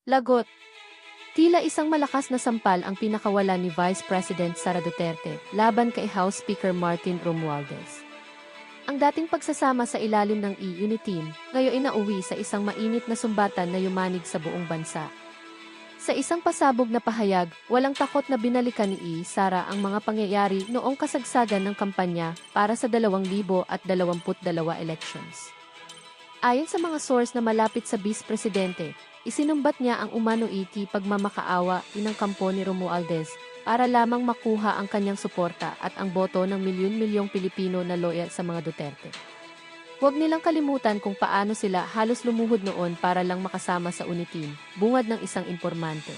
Lagot. Tila isang malakas na sampal ang pinakawala ni Vice President Sara Duterte laban kay House Speaker Martin Romualdez. Ang dating pagsasama sa ilalim ng E-Uniteam, ngayon ay nauwi sa isang mainit na sumbatan na yumanig sa buong bansa. Sa isang pasabog na pahayag, walang takot na binalikan ni Sara ang mga pangyayari noong kasagsagan ng kampanya para sa 2022 elections. Ayon sa mga source na malapit sa Vice Presidente, isinumbat niya ang umano pagmamakaawa ng kampo ni Romualdez para lamang makuha ang kanyang suporta at ang boto ng milyon-milyong Pilipino na loyal sa mga Duterte. Huwag nilang kalimutan kung paano sila halos lumuhod noon para lang makasama sa Uniteam, bungad ng isang impormante.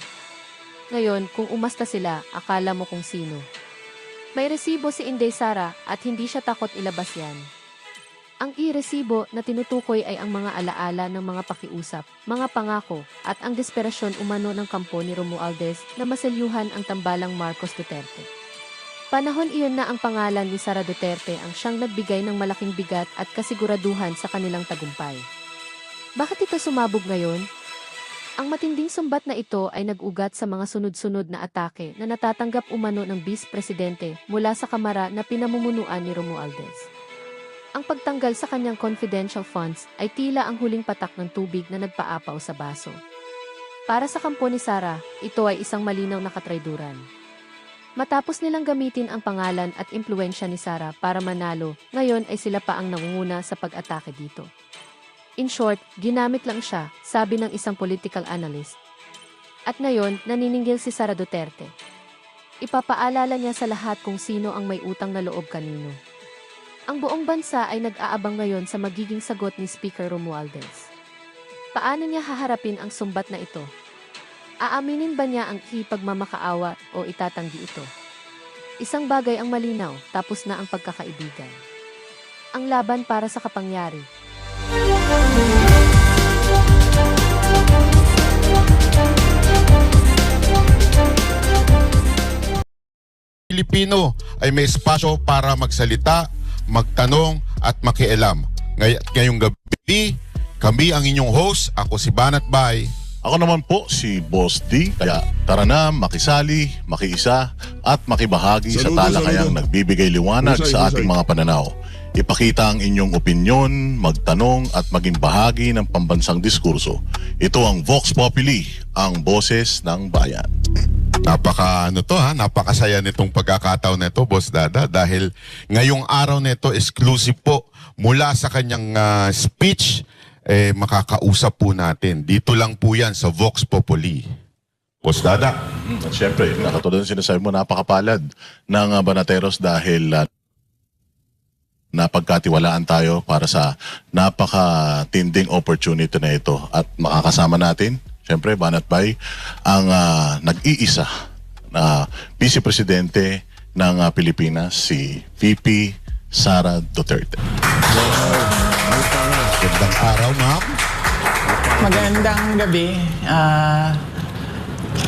Ngayon, kung umasta sila, akala mo kung sino. May resibo si Inday Sara at hindi siya takot ilabas yan. Ang resibo na tinutukoy ay ang mga alaala ng mga pakiusap, mga pangako, at ang desperasyon umano ng kampo ni Romualdez na maselyuhan ang tambalang Marcos Duterte. Panahon iyon na ang pangalan ni Sara Duterte ang siyang nagbigay ng malaking bigat at kasiguraduhan sa kanilang tagumpay. Bakit ito sumabog ngayon? Ang matinding sumbat na ito ay nag-ugat sa mga sunod-sunod na atake na natatanggap umano ng Vice Presidente mula sa kamara na pinamumunuan ni Romualdez. Ang pagtanggal sa kanyang confidential funds ay tila ang huling patak ng tubig na nagpaapaw sa baso. Para sa kampo ni Sara, ito ay isang malinaw na katrayduran. Matapos nilang gamitin ang pangalan at impluensya ni Sara para manalo, ngayon ay sila pa ang nangunguna sa pag-atake dito. In short, ginamit lang siya, sabi ng isang political analyst. At ngayon, naniningil si Sara Duterte. Ipapaalala niya sa lahat kung sino ang may utang na loob kanino. Ang buong bansa ay nag-aabang ngayon sa magiging sagot ni Speaker Romualdez. Paano niya haharapin ang sumbat na ito? Aaminin ba niya ang pagmamakaawa o itatanggi ito? Isang bagay ang malinaw, tapos na ang pagkakaibigan. Ang laban para sa kapangyari. Pilipino ay may espasyo para magsalita, magtanong at makialam. Ngayong gabi, kami ang inyong host. Ako si Banat Bay. Ako naman po si Boss D. Kaya tara na, makisali, makiisa at makibahagi sa talakayang nagbibigay liwanag sa ating mga pananaw. Ipakita ang inyong opinyon, magtanong at maging bahagi ng pambansang diskurso. Ito ang Vox Populi, ang boses ng bayan. Napakasaya nitong pagkakataon na ito, Boss Dada, dahil ngayong araw na ito, exclusive po mula sa kanyang speech, makakausap po natin. Dito lang po yan sa Vox Populi. Boss Dada. At syempre, katulad ng sinasabi mo, napakapalad ng Banateros dahil napagkatiwalaan tayo para sa napakatinding opportunity na ito. At makakasama natin, siyempre, Banat Bay, ang nag-iisa na Vice Presidente ng Pilipinas, si VP Sara Duterte. Magandang araw, ma'am. Magandang gabi.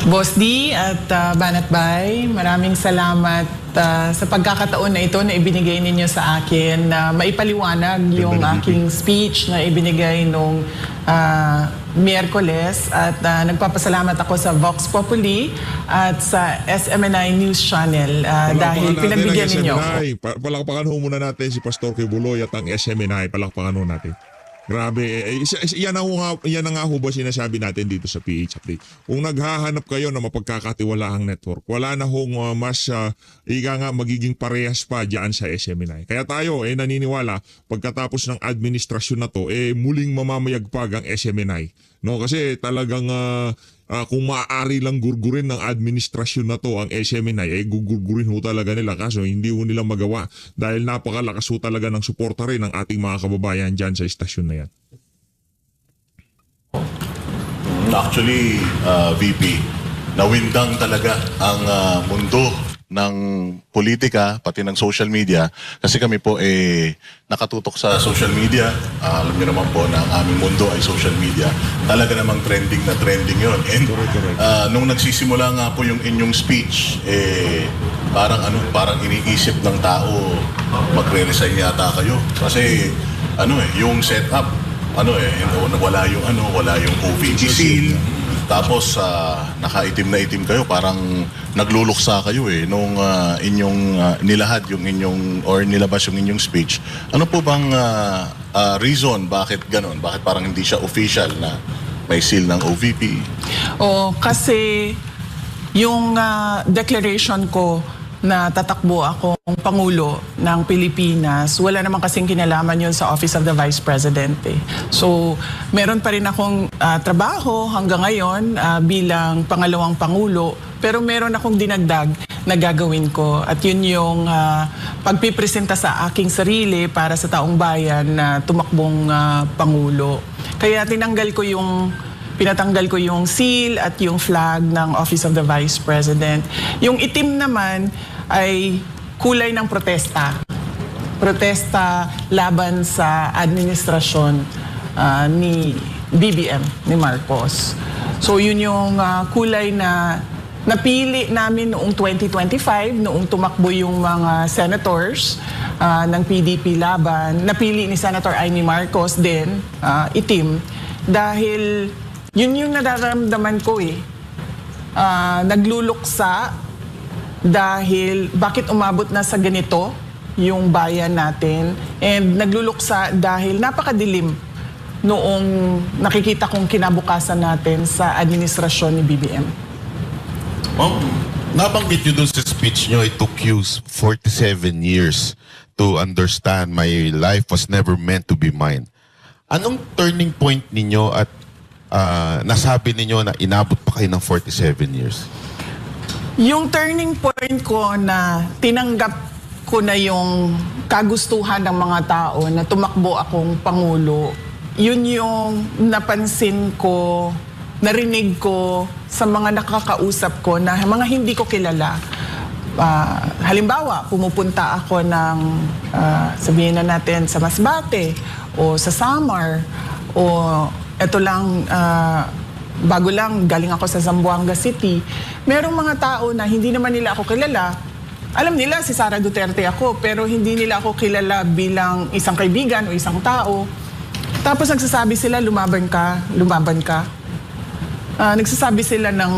Boss D at Banat Bay, maraming salamat sa pagkakataon na ito na ibinigay ninyo sa akin na maipaliwanag yung aking speech na ibinigay nung Miyerkules at nagpapasalamat ako sa Vox Populi at sa SMNI News Channel dahil pinagbigyan ninyo ako. Palakpakan ho muna natin si Pastor Kibuloy at ang SMNI. Palakpakan ho natin. Grabe, yan na nga ho ba sinasabi natin dito sa PH Update. Kung naghahanap kayo na mapagkakatiwalaang network, wala na hong mas magiging parehas pa dyan sa SMNI. Kaya tayo naniniwala pagkatapos ng administrasyon na to, muling mamamayagpag ang SMNI. No, kasi talagang kung maaari lang gurgurin ng administrasyon na to ang SMNI, gugurgurin ho talaga nila, kaso hindi ho nila magawa dahil napakalakas ho talaga ng suporta rin ng ating mga kababayan dyan sa istasyon na yan. Actually, VP, nawindang talaga ang mundo ng politika, pati ng social media, kasi kami po nakatutok sa social media. Alam niyo naman po na ang aming mundo ay social media. Talaga namang trending na trending yon. And nung nagsisimula nga po yung inyong speech, parang iniisip ng tao, magre-resign yata kayo. Kasi yung setup, wala yung OVP seal, Tapos nakaitim na itim kayo, parang nagluluksa kayo nung inyong nilahad yung inyong or nilabas yung inyong speech. Ano po bang reason bakit ganon? Bakit parang hindi siya official na may seal ng OVP? Kasi yung declaration ko na tatakbo akong Pangulo ng Pilipinas, wala naman kasing kinalaman yun sa Office of the Vice President. So, meron pa rin akong trabaho hanggang ngayon bilang pangalawang Pangulo, pero meron akong dinagdag na gagawin ko. At yun yung pagpipresenta sa aking sarili para sa taong bayan na tumakbong Pangulo. Kaya pinatanggal ko yung seal at yung flag ng Office of the Vice President. Yung itim naman ay kulay ng protesta. Protesta laban sa administrasyon ni BBM, ni Marcos. So yun yung kulay na napili namin noong 2025, noong tumakbo yung mga senators ng PDP laban. Napili ni Senator Amy Marcos din, itim, dahil yun yung nararamdaman ko nagluluksa dahil bakit umabot na sa ganito yung bayan natin, and nagluluksa dahil napakadilim noong nakikita kong kinabukasan natin sa administrasyon ni BBM. Nabanggit nyo dun sa speech nyo, it took you 47 years to understand my life was never meant to be mine. Anong turning point ninyo at nasabi ninyo na inabot pa kayo ng 47 years? Yung turning point ko na tinanggap ko na yung kagustuhan ng mga tao na tumakbo akong Pangulo, yun yung napansin ko, narinig ko sa mga nakakausap ko na mga hindi ko kilala. Halimbawa, pumupunta ako ng, sabihin na natin, sa Masbate o sa Samar o eto lang, bago lang, galing ako sa Zamboanga City. Merong mga tao na hindi naman nila ako kilala. Alam nila si Sara Duterte ako, pero hindi nila ako kilala bilang isang kaibigan o isang tao. Tapos nagsasabi sila, lumaban ka, lumaban ka. Nagsasabi sila ng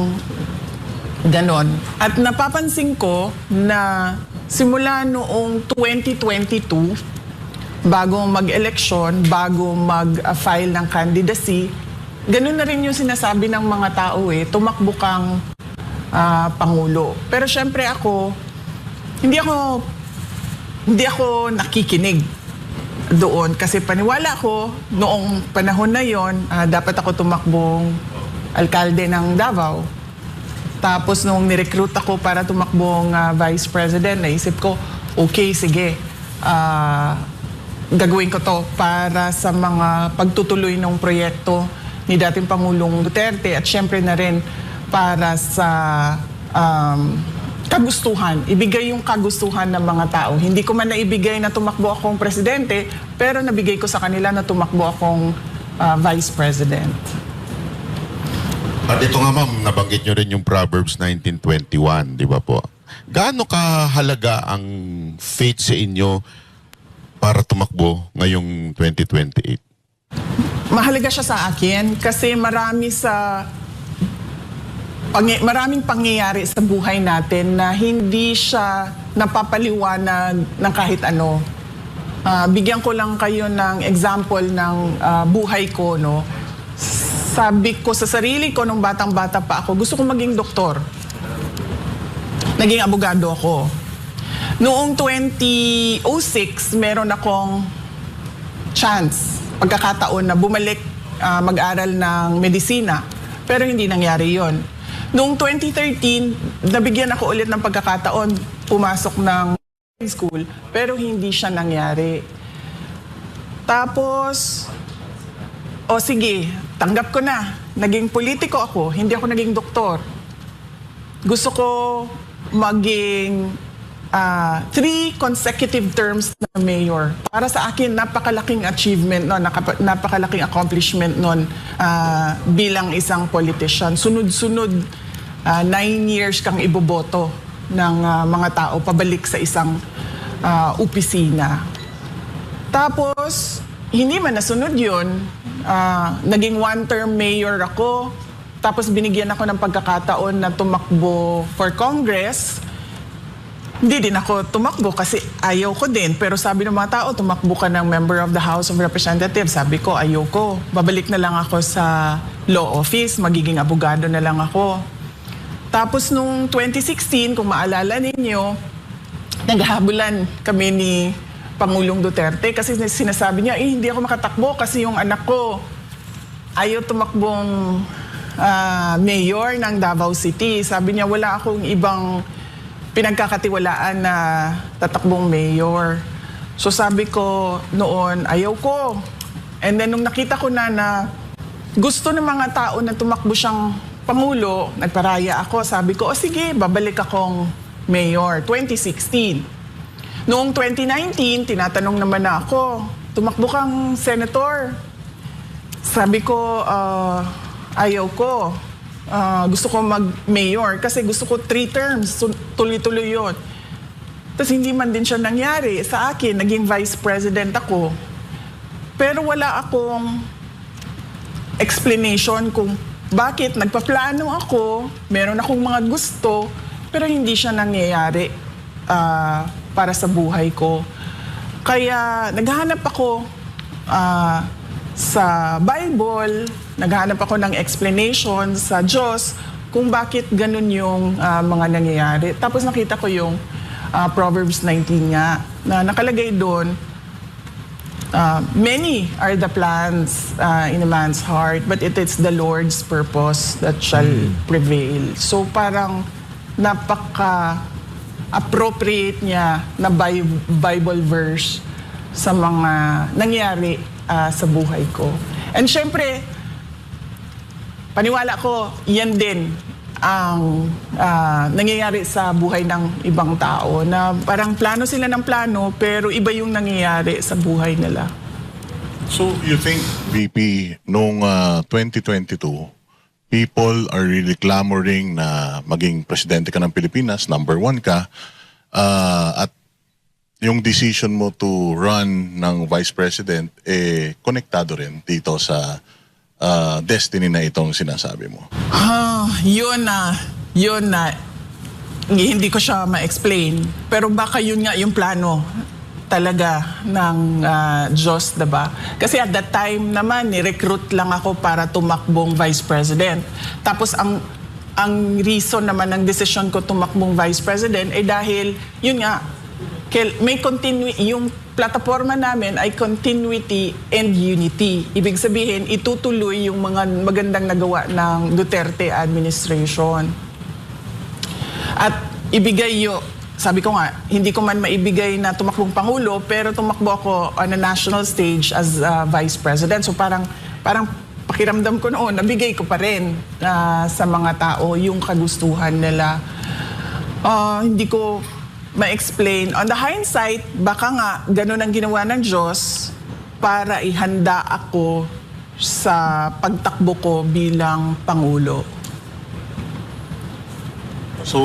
ganon. At napapansin ko na simula noong 2022, bago mag-eleksyon, bago mag-file ng candidacy, ganun na rin yung sinasabi ng mga tao tumakbo kang Pangulo. Pero syempre ako, hindi ako nakikinig doon kasi paniwala ko noong panahon na yon, dapat ako tumakbong alkalde ng Davao. Tapos nung nirecruit ako para tumakbong vice president, naisip ko, okay, sige, gagawin ko to para sa mga pagtutuloy ng proyekto ni dating Pangulong Duterte at syempre na rin para sa kagustuhan. Ibigay yung kagustuhan ng mga tao. Hindi ko man naibigay na tumakbo akong presidente, pero nabigay ko sa kanila na tumakbo akong vice president. At ito nga ma'am, nabanggit nyo rin yung Proverbs 19:21, di ba po? Gaano kahalaga ang faith sa inyo para tumakbo ngayong 2028? Mahalaga siya sa akin kasi maraming pangyayari sa buhay natin na hindi siya napapaliwanag ng kahit ano. Bigyan ko lang kayo ng example ng buhay ko, no? Sabi ko sa sarili ko nung batang-bata pa ako, gusto kong maging doktor. Naging abogado ako. Noong 2006, meron akong pagkakataon na bumalik mag-aral ng medisina. Pero hindi nangyari yon. Noong 2013, nabigyan ako ulit ng pagkakataon, pumasok ng school, pero hindi siya nangyari. Tapos, sige, tanggap ko na. Naging politiko ako, hindi ako naging doktor. Gusto ko maging 3 consecutive terms na mayor. Para sa akin, napakalaking achievement nun, napakalaking accomplishment nun bilang isang politician. Sunod-sunod, 9 years kang iboboto ng mga tao pabalik sa isang opisina. Tapos, hindi man nasunod yun. Naging 1-term mayor ako. tapos binigyan ako ng pagkakataon na tumakbo for Congress, hindi din ako tumakbo kasi ayaw ko din. Pero sabi ng mga tao, tumakbo ka ng member of the House of Representatives. Sabi ko, ayaw ko. Babalik na lang ako sa law office, magiging abogado na lang ako. Tapos nung 2016, kung maalala ninyo, naghahabulan kami ni Pangulong Duterte kasi sinasabi niya, hindi ako makatakbo kasi yung anak ko ayaw tumakbong mayor ng Davao City. Sabi niya, wala akong ibang pinagkakatiwalaan na tatakbong mayor. So sabi ko noon, ayaw ko. And then nung nakita ko na gusto ng mga tao na tumakbo siyang Pangulo, nagparaya ako. Sabi ko, sige, babalik akong mayor. 2016. Noong 2019, tinatanong naman na ako, tumakbo kang senator. Sabi ko, ayaw ko. Gusto ko mag-mayor kasi gusto ko 3 terms. Tuloy-tuloy yun. Tapos hindi man din siya nangyari sa akin. Naging vice president ako. Pero wala akong explanation kung bakit nagpaplano ako, meron akong mga gusto, pero hindi siya nangyayari para sa buhay ko. Kaya naghahanap ako sa Bible, naghahanap ako ng explanation sa Diyos kung bakit ganun yung mga nangyayari. Tapos nakita ko yung Proverbs 19 nga, na nakalagay doon, many are the plans in a man's heart, but it is the Lord's purpose that shall prevail. So parang napaka-appropriate niya na Bible verse sa mga nangyari sa buhay ko. And syempre, paniwala ko, yan din ang nangyayari sa buhay ng ibang tao na parang plano sila ng plano pero iba yung nangyayari sa buhay nila. So you think, VP, noong 2022, people are really clamoring na maging presidente ka ng Pilipinas, number 1 ka, at yung decision mo to run ng vice president, konektado rin dito sa destiny na itong sinasabi mo. Yun na, hindi ko siya ma-explain. Pero baka yun nga yung plano talaga ng Diyos, diba? Kasi at that time naman, ni-recruit lang ako para tumakbong vice president. Tapos ang reason naman ng decision ko tumakbong vice president ay dahil, yun nga, may yung plataforma namin ay continuity and unity. Ibig sabihin, itutuloy yung mga magandang nagawa ng Duterte administration. At ibigay sabi ko nga, hindi ko man maibigay na tumakbong Pangulo, pero tumakbo ako on a national stage as Vice President. So parang pakiramdam ko noon, nabigay ko pa rin sa mga tao yung kagustuhan nila. Hindi ko ma-explain. On the hindsight, baka nga ganun ang ginawa ng Diyos para ihanda ako sa pagtakbo ko bilang Pangulo. So,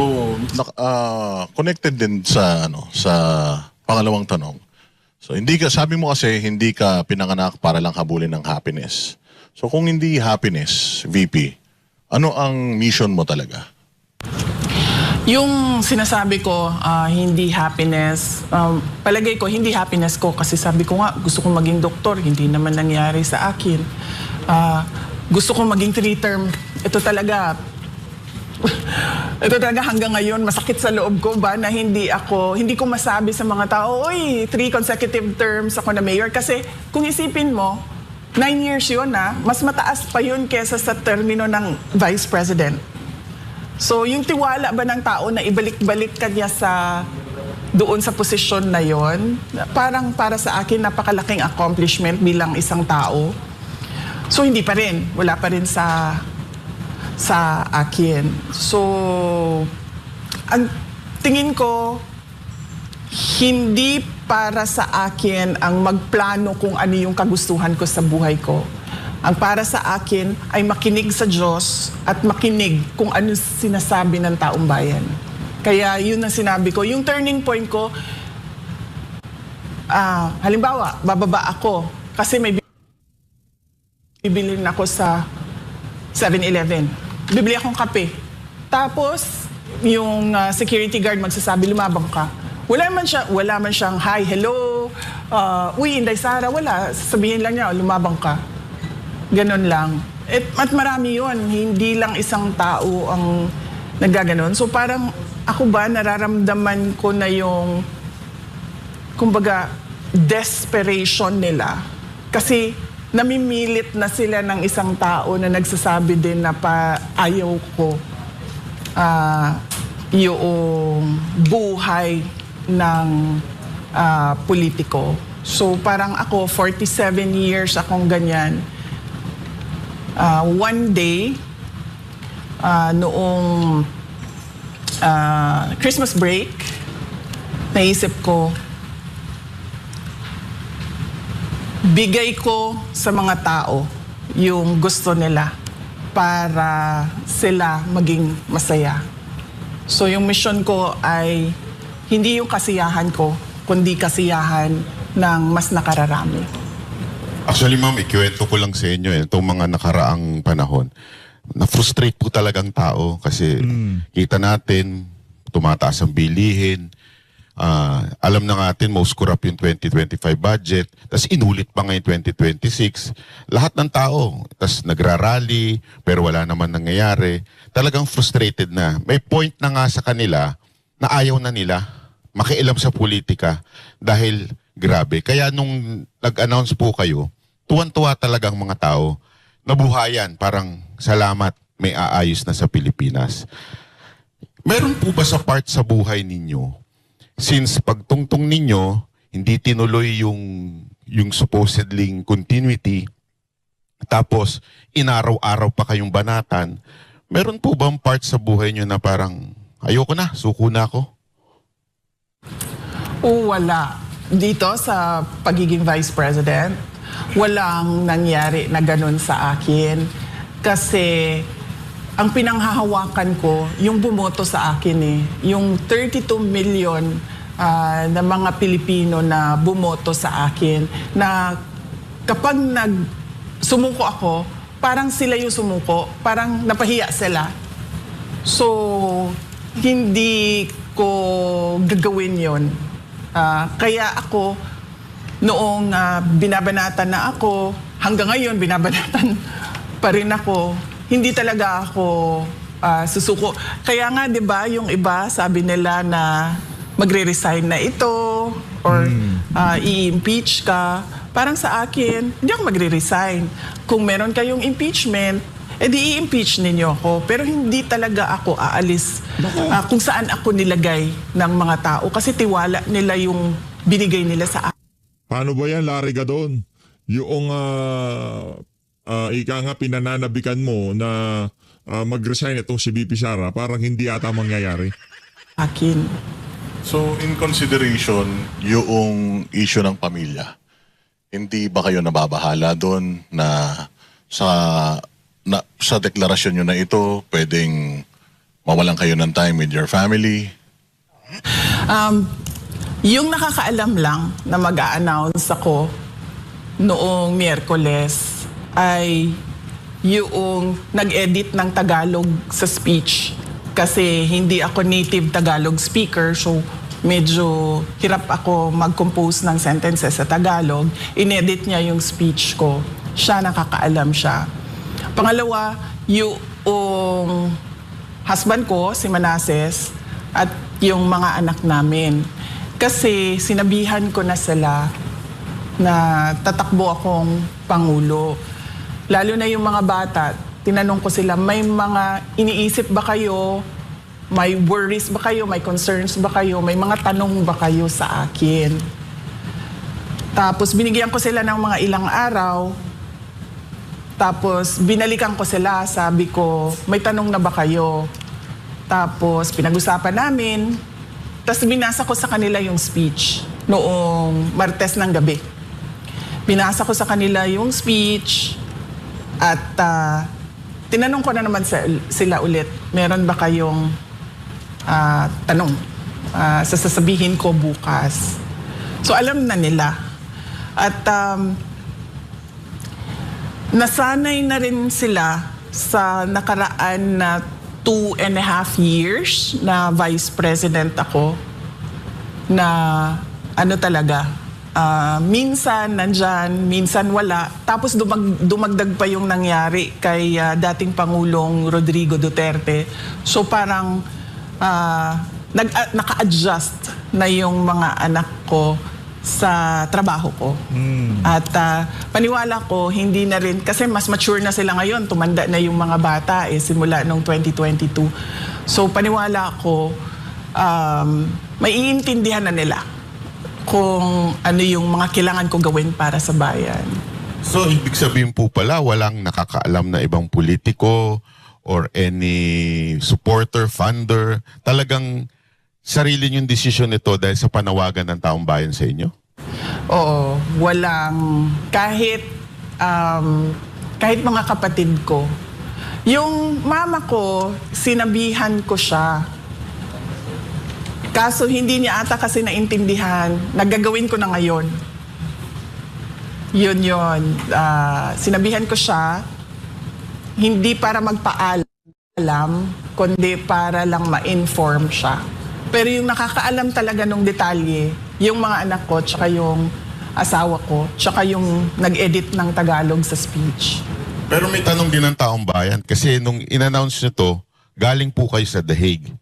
connected din sa pangalawang tanong. So, sabi mo kasi hindi ka pinanganak para lang habulin ng happiness. So, kung hindi happiness, VP, ano ang mission mo talaga? Yung sinasabi ko, hindi happiness, palagay ko, hindi happiness ko kasi sabi ko nga, gusto kong maging doktor, hindi naman nangyari sa akin. Gusto kong maging 3-term, ito talaga hanggang ngayon, masakit sa loob ko ba na hindi ko masabi sa mga tao, 3 consecutive terms ako na mayor. Kasi kung isipin mo, 9 years yun mas mataas pa yun kesa sa termino ng vice president. So, yung tiwala ba ng tao na ibalik-balik ka niya doon sa posisyon na yon, parang para sa akin napakalaking accomplishment bilang isang tao. So, hindi pa rin. Wala pa rin sa akin. So, ang tingin ko, hindi para sa akin ang magplano kung ano yung kagustuhan ko sa buhay ko. Ang para sa akin ay makinig sa Diyos at makinig kung ano sinasabi ng taong bayan. Kaya yun ang sinabi ko. Yung turning point ko, halimbawa, bababa ako kasi may bibilin ako sa 7-Eleven. bibili akong kape. Tapos, yung security guard magsasabi, lumabang ka. Wala man siyang, hi, hello, uy, Inday Sara, wala. Sasabihin lang niya, lumabang ka. Ganon lang. At marami yun, hindi lang isang tao ang naggaganon. So parang ako ba, nararamdaman ko na yung, kumbaga, desperation nila. Kasi namimilit na sila ng isang tao na nagsasabi din na ayaw ko yung buhay ng politiko. So parang ako, 47 years akong ganyan. One day, noong Christmas break, naisip ko, bigay ko sa mga tao yung gusto nila para sila maging masaya. So yung mission ko ay hindi yung kasiyahan ko, kundi kasiyahan ng mas nakararami. Actually, ma'am, ikiwento ko lang sa inyo itong mga nakaraang panahon. Na-frustrate po talagang tao kasi kita natin, tumataas ang bilihin. Alam na natin, most corrupt yung 2025 budget. Tapos inulit pa ngayon 2026. Lahat ng tao, tapos nagrarally, pero wala naman nangyayari. Talagang frustrated na. May point na nga sa kanila na ayaw na nila makialam sa politika dahil grabe. Kaya nung nag-announce po kayo, tuwan-tuwa talagang mga tao, nabuhayan, parang salamat, may aayos na sa Pilipinas. Meron po ba sa part sa buhay ninyo, since pagtungtong ninyo, hindi tinuloy yung supposedly continuity, tapos inaraw-araw pa kayong banatan, meron po bang part sa buhay nyo na parang, ayoko na, suko na ako? Wala. Dito sa pagiging vice president, walang nangyari na ganun sa akin. Kasi ang pinanghahawakan ko, yung bumoto sa akin yung 32 million na mga Pilipino na bumoto sa akin, na kapag sumuko ako, parang sila yung sumuko, parang napahiya sila. So, hindi ko gagawin yon. Kaya ako, noong binabanatan na ako, hanggang ngayon binabanatan pa rin ako, hindi talaga ako susuko. Kaya nga 'di ba yung iba sabi nila na magre-resign na ito or i-impeach ka. Parang sa akin, hindi ako magre-resign. Kung meron kayong impeachment, edi i-impeach ninyo ako. Pero hindi talaga ako aalis kung saan ako nilagay ng mga tao kasi tiwala nila yung binigay nila sa akin. Paano ba yan, Larry Gadon? Yung ika nga pinananabikan mo na mag-resign itong si VP Sara, parang hindi ata mangyayari. So, in consideration, yung issue ng pamilya, hindi ba kayo nababahala doon na sa deklarasyon nyo na ito, pwedeng mawalan kayo ng time with your family? Yung nakakaalam lang na mag-a-announce ako noong Miyerkules ay yung nag-edit ng Tagalog sa speech. Kasi hindi ako native Tagalog speaker, so medyo hirap ako mag-compose ng sentences sa Tagalog. Inedit niya yung speech ko. Siya, nakakaalam siya. Pangalawa, yung husband ko, si Manases, at yung mga anak namin. Kasi sinabihan ko na sila na tatakbo akong Pangulo. Lalo na yung mga bata, tinanong ko sila, may mga iniisip ba kayo? May worries ba kayo? May concerns ba kayo? May mga tanong ba kayo sa akin? Tapos binigyan ko sila ng mga ilang araw. Tapos binalikan ko sila, sabi ko, may tanong na ba kayo? Tapos pinag-usapan namin. Tapos binasa ko sa kanila yung speech noong Martes ng gabi. Binasa ko sa kanila yung speech at tinanong ko na naman sila ulit, meron ba kayong tanong? Sasabihin ko bukas. So alam na nila. At nasanay na rin sila sa nakaraan na 2.5 years na vice president ako na ano talaga, minsan nandyan, minsan wala. Tapos dumagdag pa yung nangyari kay dating Pangulong Rodrigo Duterte. So parang naka-adjust na yung mga anak ko sa trabaho ko. At paniwala ko, hindi na rin, kasi mas mature na sila ngayon, tumanda na yung mga bata simula noong 2022. So paniwala ko, maiintindihan na nila kung ano yung mga kailangan ko gawin para sa bayan. So, ibig sabihin po pala, walang nakakaalam na ibang politiko or any supporter, funder, talagang sarili niyong desisyon nito dahil sa panawagan ng taong bayan sa inyo? Oo, walang kahit mga kapatid ko. Yung mama ko, sinabihan ko siya. Kaso hindi niya ata kasi naintindihan. Nagagawin ko na ngayon. Yun. Sinabihan ko siya, hindi para magpaalam, kundi para lang ma-inform siya. Pero yung nakakaalam talaga nung detalye, yung mga anak ko, tsaka yung asawa ko, tsaka yung nag-edit ng Tagalog sa speech. Pero may tanong din ng taong bayan kasi nung in-announce nyo to, galing po kayo sa The Hague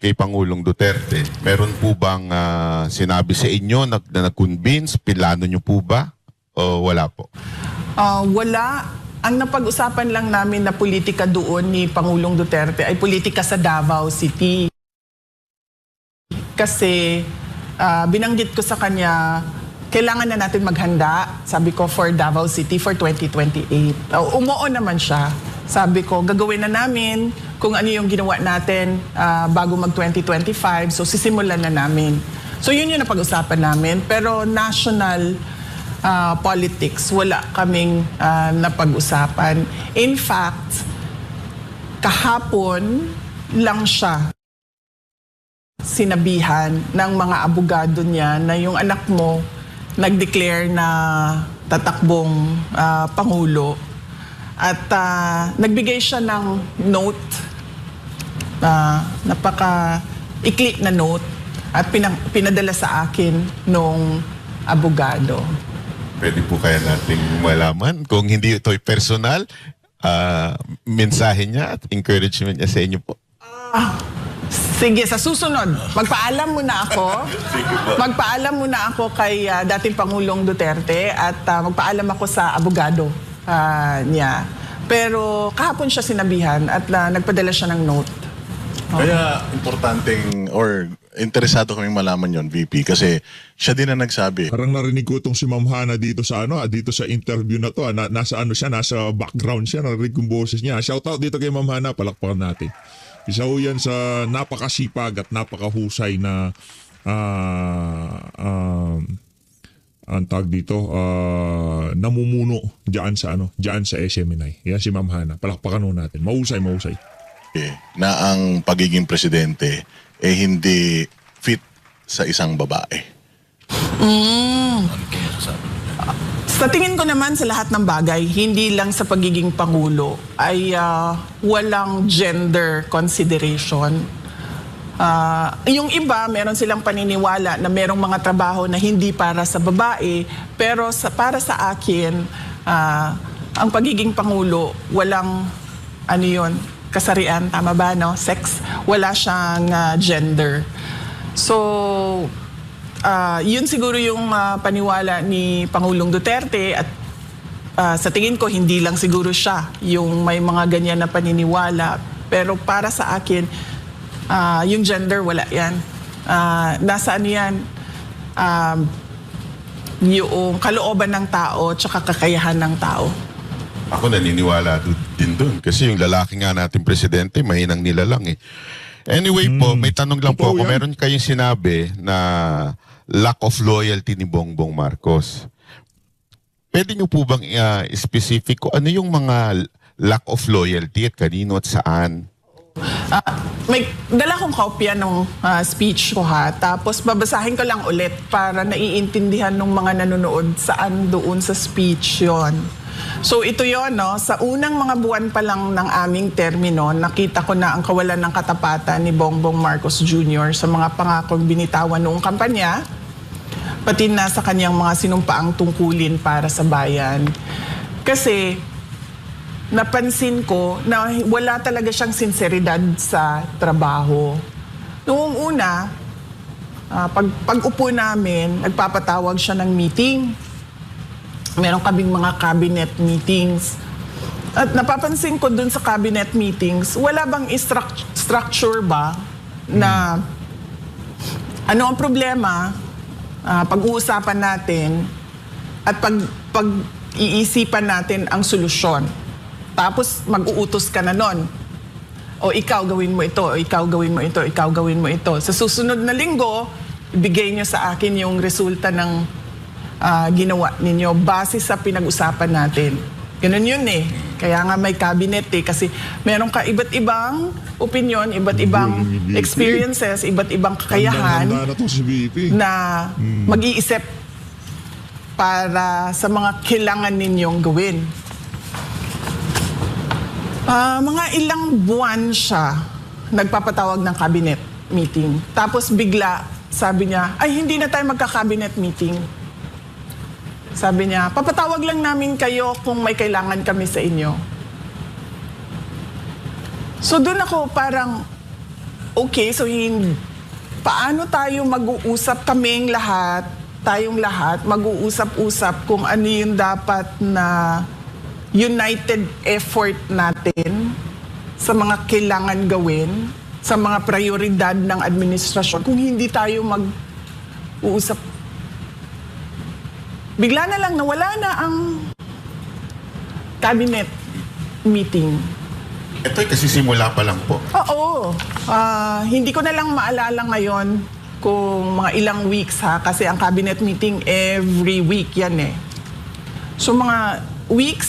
kay Pangulong Duterte. Meron po bang sinabi sa inyo na nag-convince? Pilano nyo po ba? O wala po? Wala. Ang napag-usapan lang namin na politika doon ni Pangulong Duterte ay politika sa Davao City. Kasi binanggit ko sa kanya, kailangan na natin maghanda, sabi ko, for Davao City for 2028. Umuo naman siya. Sabi ko, gagawin na namin kung ano yung ginawa natin bago mag-2025. So, sisimulan na namin. So, yun yung napag-usapan namin. Pero national politics, wala kaming napag-usapan. In fact, kahapon lang siya sinabihan ng mga abogado niya na yung anak mo nag-declare na tatakbong Pangulo. At nagbigay siya ng note, napaka-ikli na note, at pinadala sa akin nung abogado. Pwede po kaya nating malaman kung hindi ito personal, mensahe niya at encouragement niya sa inyo po? Sige, sa susunod, magpaalam muna ako. Magpaalam muna ako kay dating Pangulong Duterte at magpaalam ako sa abogado niya. Pero kahapon siya sinabihan at nagpadala siya ng note. Kaya importanteng or interesado kaming malaman yon, VP, kasi siya din ang nagsabi. Parang narinig ko itong si Ma'am Hana dito sa dito sa interview na to. Nasa nasa background siya, narinig yung boses niya. Shout out dito kay Ma'am Hana, palakpakan natin. Isa ho yan sa napakasipag at napakahusay na ang tawag dito, namumuno diyan sa SMNI. Yan si Ma'am Hana. Palakpakan ho natin. Mahusay. Na ang pagiging presidente hindi fit sa isang babae. Sa tingin ko naman sa lahat ng bagay, hindi lang sa pagiging Pangulo, ay walang gender consideration. Yung iba, meron silang paniniwala na merong mga trabaho na hindi para sa babae, pero para sa akin, ang pagiging Pangulo, walang kasarian, tama ba, no? Sex, wala siyang gender. So, yun siguro yung paniwala ni Pangulong Duterte at sa tingin ko hindi lang siguro siya yung may mga ganyan na paniniwala, pero para sa akin yung gender wala yan. Nasa yan, yung kalooban ng tao tsaka kakayahan ng tao. Ako naniniwala din dun kasi yung lalaki nga natin presidente mahinang nilalang eh. Anyway po, may tanong lang po ako. Meron kayong sinabi na lack of loyalty ni Bongbong Marcos. Pwede nyo po bang specific ko ano yung mga lack of loyalty at kanino at saan? May dala kong kopya ng speech ko tapos babasahin ko lang ulit para naiintindihan ng mga nanonood saan doon sa speech yon. So ito yon, no? Sa unang mga buwan pa lang ng aming termino, nakita ko na ang kawalan ng katapatan ni Bongbong Marcos Jr. sa mga pangakong binitawan noong kampanya, pati na sa kanyang mga sinumpaang tungkulin para sa bayan. Kasi napansin ko na wala talaga siyang sinseridad sa trabaho. Noong una, pag-upo namin, nagpapatawag siya ng meeting. Meron kaming mga cabinet meetings. At napapansin ko dun sa cabinet meetings, wala bang structure ba na ano ang problema, pag-uusapan natin at pag-iisipan natin ang solusyon. Tapos mag-uutos ka na nun. O ikaw gawin mo ito, o ikaw gawin mo ito, ikaw gawin mo ito. Sa susunod na linggo, ibigay niyo sa akin yung resulta ng ginawa ninyo base sa pinag-usapan natin. Ganun yun eh. Kaya nga may cabinet eh. Kasi meron ka iba't ibang opinion, iba't ibang experiences, iba't ibang kakayahan Handa na to si VP. na mag-iisip para sa mga kailangan ninyong gawin. Mga ilang buwan siya nagpapatawag ng cabinet meeting. Tapos bigla, sabi niya, ay hindi na tayo magka-cabinet meeting. Sabi niya, papatawag lang namin kayo kung may kailangan kami sa inyo. So doon ako parang, okay, so paano tayo mag-uusap kaming lahat, tayong lahat, mag-uusap-usap kung ano yung dapat na united effort natin sa mga kailangan gawin, sa mga prioridad ng administrasyon, kung hindi tayo mag-uusap. Bigla na lang nawala na ang cabinet meeting. Ito'y kasi simula pa lang po. Oo. Hindi ko na lang maalala ngayon kung mga ilang weeks ha, kasi ang cabinet meeting every week yan eh. So mga weeks,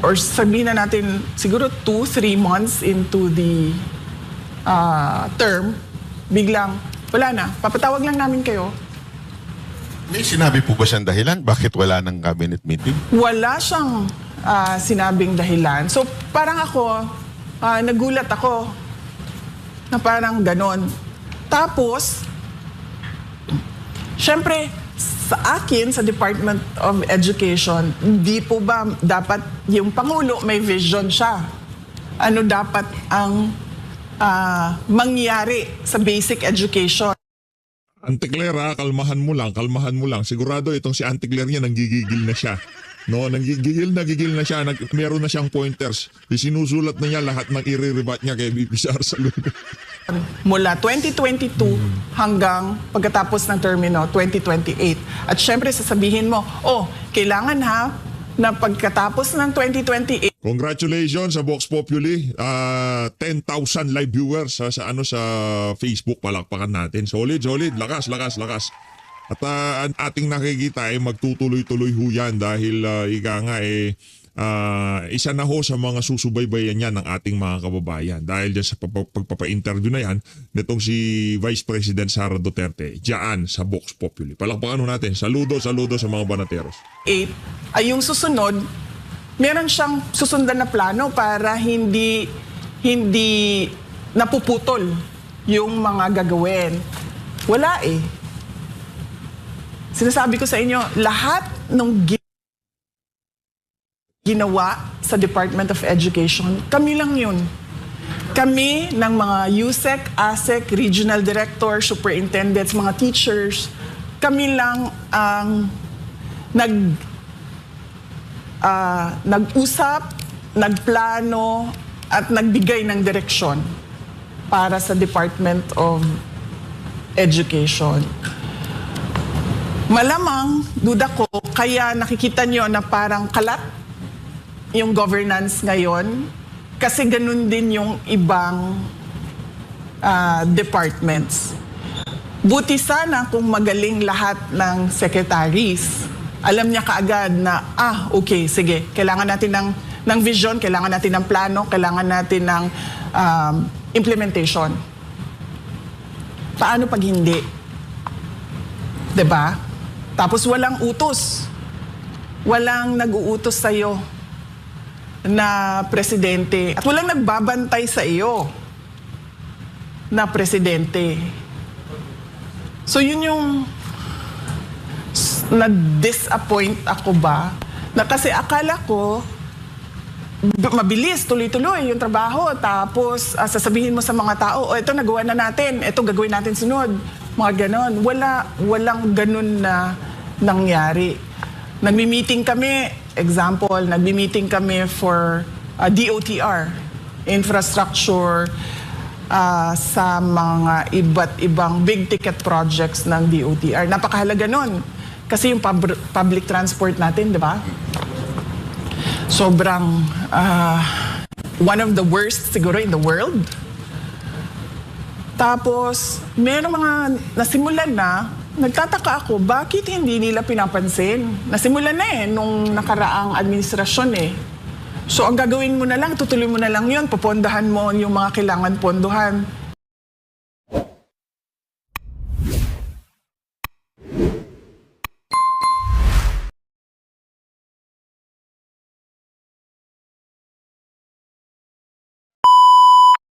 or sabihin na natin siguro 2-3 months into the term, biglang wala na, papatawag lang namin kayo. May sinabi po ba siyang dahilan? Bakit wala ng cabinet meeting? Wala siyang sinabing dahilan. So parang ako, nagulat ako na parang ganon. Tapos, syempre, sa akin, sa Department of Education, hindi po ba dapat yung Pangulo may vision siya? Ano dapat ang mangyari sa basic education? Auntie Claire, kalmahan mo lang, kalmahan mo lang. Sigurado itong si Auntie Claire niya, nanggigigil na siya. No, nanggigigil na siya. Meron na siyang pointers. Sinusulat na niya lahat ng i-rebat niya kay VP Sara Saluna. Mula 2022 hanggang pagkatapos ng termino, 2028. At syempre sasabihin mo, kailangan ha, na pagkatapos ng 2028, Congratulations sa Vox Populi. 10,000 live viewers sa Facebook, palakpakan natin. Solid, lakas. At ang ating nakikita ay magtutuloy-tuloy ho yan dahil ika nga isa na ho sa mga susubaybayan yan ng ating mga kababayan. Dahil dyan sa pagpapa-interview na yan, nitong si Vice President Sara Duterte, dyan sa Vox Populi. Palakpakan ho natin. Saludo sa mga banateros. ay yung susunod, meron siyang susundan na plano para hindi napuputol yung mga gagawin. Wala eh. Sinasabi ko sa inyo, lahat ng ginawa sa Department of Education, kami lang yun. Kami ng mga USEC, ASEC, Regional Director, Superintendents, mga teachers, kami lang ang nag-usap, nagplano, at nagbigay ng direksyon para sa Department of Education. Malamang, duda ko, kaya nakikita nyo na parang kalat yung governance ngayon kasi ganun din yung ibang departments. Buti sana kung magaling lahat ng secretaries. Alam niya kaagad na, okay, sige, kailangan natin ng vision, kailangan natin ng plano, kailangan natin ng implementation. Paano pag hindi? 'Di ba? Tapos walang utos. walang nag-uutos sa'yo na presidente at walang nagbabantay sa iyo na presidente. So yun yung na-disappoint ako ba na kasi akala ko mabilis, tuloy-tuloy yung trabaho. Tapos sasabihin mo sa mga tao, ito nagawa na natin, ito gagawin natin sunod. Mga ganon. Walang ganon na nangyari. Nagmi-meeting kami, example, nagmi-meeting kami for DOTR, infrastructure sa mga iba't ibang big ticket projects ng DOTR. Napakahalaga nun. Kasi yung public transport natin, di ba? Sobrang one of the worst siguro in the world. Tapos, meron mga nasimulan na, nagtataka ako, bakit hindi nila pinapansin? Nasimulan na nung nakaraang administrasyon So, ang gagawin mo na lang, tutuloy mo na lang yun, pupondahan mo yung mga kailangan pondohan.